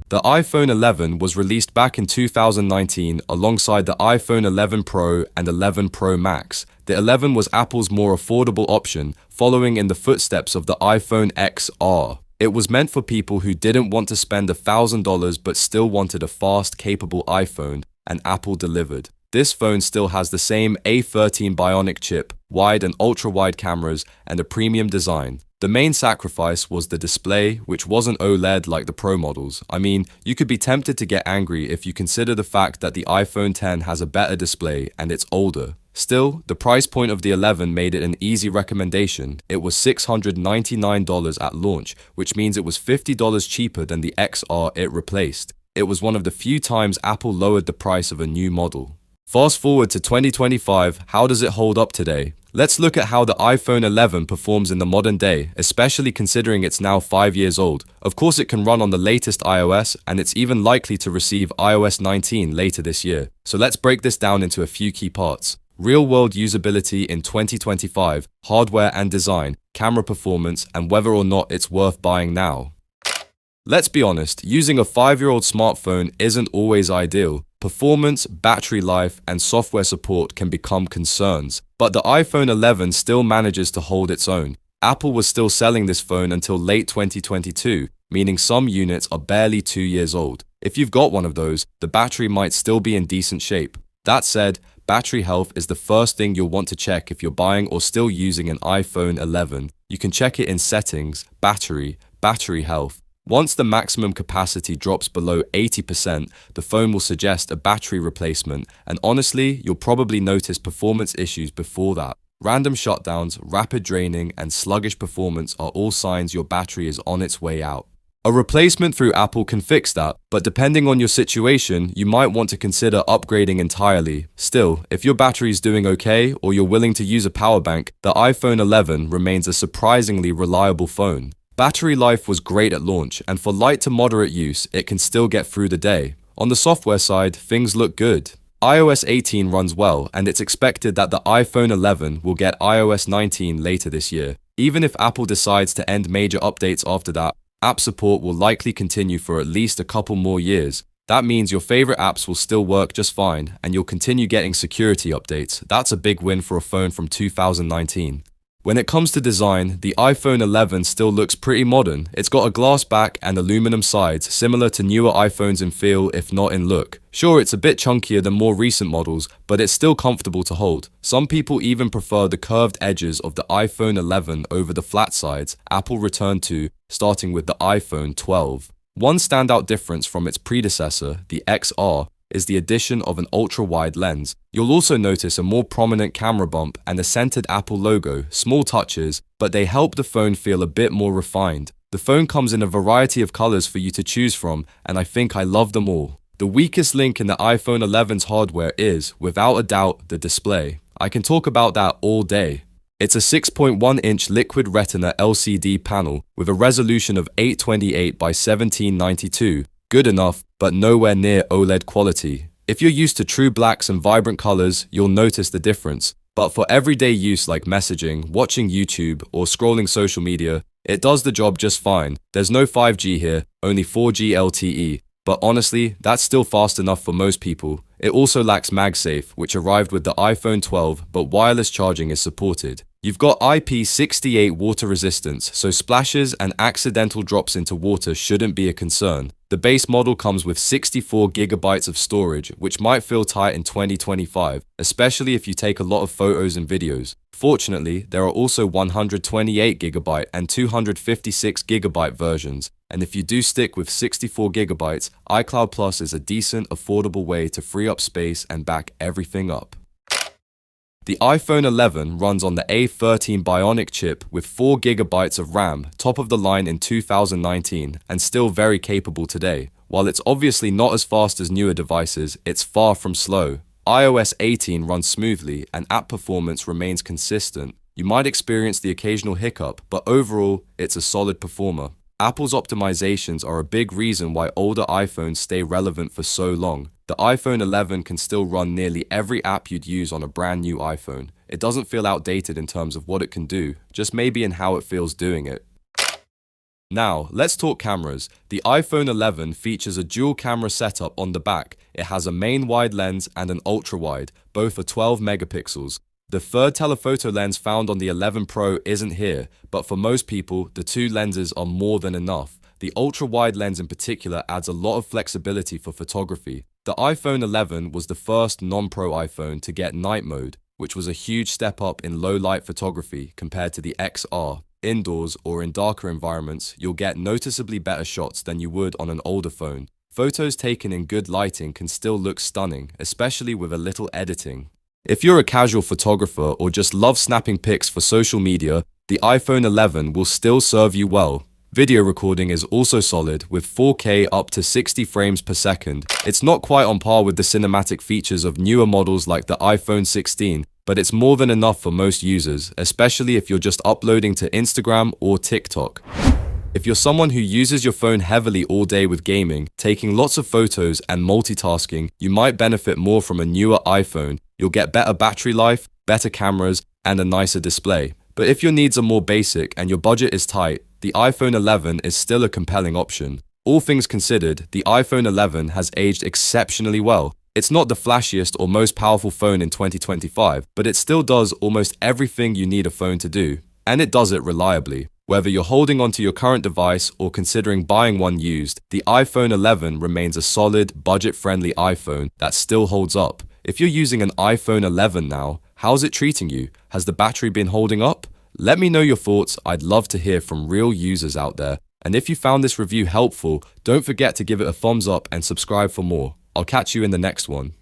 The iPhone 11 was released back in 2019 alongside the iPhone 11 Pro and 11 Pro Max. The 11 was Apple's more affordable option, following in the footsteps of the iPhone XR. It was meant for people who didn't want to spend $1,000 but still wanted a fast, capable iPhone, and Apple delivered. This phone still has the same A13 Bionic chip, wide and ultra-wide cameras, and a premium design. The main sacrifice was the display, which wasn't OLED like the Pro models. I mean, you could be tempted to get angry if you consider the fact that the iPhone X has a better display and it's older. Still, the price point of the 11 made it an easy recommendation. It was $699 at launch, which means it was $50 cheaper than the XR it replaced. It was one of the few times Apple lowered the price of a new model. Fast forward to 2025, how does it hold up today? Let's look at how the iPhone 11 performs in the modern day, especially considering it's now 5 years old. Of course, it can run on the latest iOS, and it's even likely to receive iOS 19 later this year. So let's break this down into a few key parts. Real-world usability in 2025, hardware and design, camera performance, and whether or not it's worth buying now. Let's be honest, using a 5-year-old smartphone isn't always ideal. Performance, battery life, and software support can become concerns, but the iPhone 11 still manages to hold its own. Apple was still selling this phone until late 2022, meaning some units are barely 2 years old. If you've got one of those, the battery might still be in decent shape. That said, battery health is the first thing you'll want to check if you're buying or still using an iPhone 11. You can check it in Settings, Battery Health. Once the maximum capacity drops below 80%, the phone will suggest a battery replacement, and honestly, you'll probably notice performance issues before that. Random shutdowns, rapid draining, and sluggish performance are all signs your battery is on its way out. A replacement through Apple can fix that, but depending on your situation, you might want to consider upgrading entirely. Still, if your battery is doing okay or you're willing to use a power bank, the iPhone 11 remains a surprisingly reliable phone. Battery life was great at launch, and for light to moderate use, it can still get through the day. On the software side, things look good. iOS 18 runs well, and it's expected that the iPhone 11 will get iOS 19 later this year. Even if Apple decides to end major updates after that, app support will likely continue for at least a couple more years. That means your favorite apps will still work just fine, and you'll continue getting security updates. That's a big win for a phone from 2019. When it comes to design, the iPhone 11 still looks pretty modern. It's got a glass back and aluminum sides, similar to newer iPhones in feel, if not in look. Sure, it's a bit chunkier than more recent models, but it's still comfortable to hold. Some people even prefer the curved edges of the iPhone 11 over the flat sides Apple returned to, starting with the iPhone 12. One standout difference from its predecessor, the XR, is the addition of an ultra-wide lens. You'll also notice a more prominent camera bump and a centered Apple logo, small touches, but they help the phone feel a bit more refined. The phone comes in a variety of colors for you to choose from, and I think I love them all. The weakest link in the iPhone 11's hardware is, without a doubt, the display. I can talk about that all day. It's a 6.1-inch Liquid Retina LCD panel with a resolution of 828 by 1792. Good enough, but nowhere near OLED quality. If you're used to true blacks and vibrant colors, you'll notice the difference. But for everyday use like messaging, watching YouTube, or scrolling social media, it does the job just fine. There's no 5G here, only 4G LTE. But honestly, that's still fast enough for most people. It also lacks MagSafe, which arrived with the iPhone 12, but wireless charging is supported. You've got IP68 water resistance, so splashes and accidental drops into water shouldn't be a concern. The base model comes with 64 gigabytes of storage, which might feel tight in 2025, especially if you take a lot of photos and videos. Fortunately, there are also 128 gigabyte and 256 gigabyte versions, and if you do stick with 64 gigabytes, iCloud Plus is a decent, affordable way to free up space and back everything up. The iPhone 11 runs on the A13 Bionic chip with 4 gigabytes of RAM, top of the line in 2019, and still very capable today. While it's obviously not as fast as newer devices, it's far from slow. iOS 18 runs smoothly and app performance remains consistent. You might experience the occasional hiccup, but overall, it's a solid performer. Apple's optimizations are a big reason why older iPhones stay relevant for so long. The iPhone 11 can still run nearly every app you'd use on a brand new iPhone. It doesn't feel outdated in terms of what it can do, just maybe in how it feels doing it. Now, let's talk cameras. The iPhone 11 features a dual camera setup on the back. It has a main wide lens and an ultra wide, both are 12 megapixels. The third telephoto lens found on the 11 Pro isn't here, but for most people, the two lenses are more than enough. The ultra wide lens in particular adds a lot of flexibility for photography. The iPhone 11 was the first non-Pro iPhone to get night mode, which was a huge step up in low light photography compared to the XR. Indoors or in darker environments, you'll get noticeably better shots than you would on an older phone. Photos taken in good lighting can still look stunning, especially with a little editing. If you're a casual photographer or just love snapping pics for social media, the iPhone 11 will still serve you well. Video recording is also solid, with 4K up to 60 frames per second. It's not quite on par with the cinematic features of newer models like the iPhone 16, but it's more than enough for most users, especially if you're just uploading to Instagram or TikTok. If you're someone who uses your phone heavily all day with gaming, taking lots of photos and multitasking, you might benefit more from a newer iPhone. You'll get better battery life, better cameras, and a nicer display. But if your needs are more basic and your budget is tight, the iPhone 11 is still a compelling option. All things considered, the iPhone 11 has aged exceptionally well. It's not the flashiest or most powerful phone in 2025, but it still does almost everything you need a phone to do. And it does it reliably. Whether you're holding onto your current device or considering buying one used, the iPhone 11 remains a solid, budget-friendly iPhone that still holds up. If you're using an iPhone 11 now, how's it treating you? Has the battery been holding up? Let me know your thoughts. I'd love to hear from real users out there. And if you found this review helpful, don't forget to give it a thumbs up and subscribe for more. I'll catch you in the next one.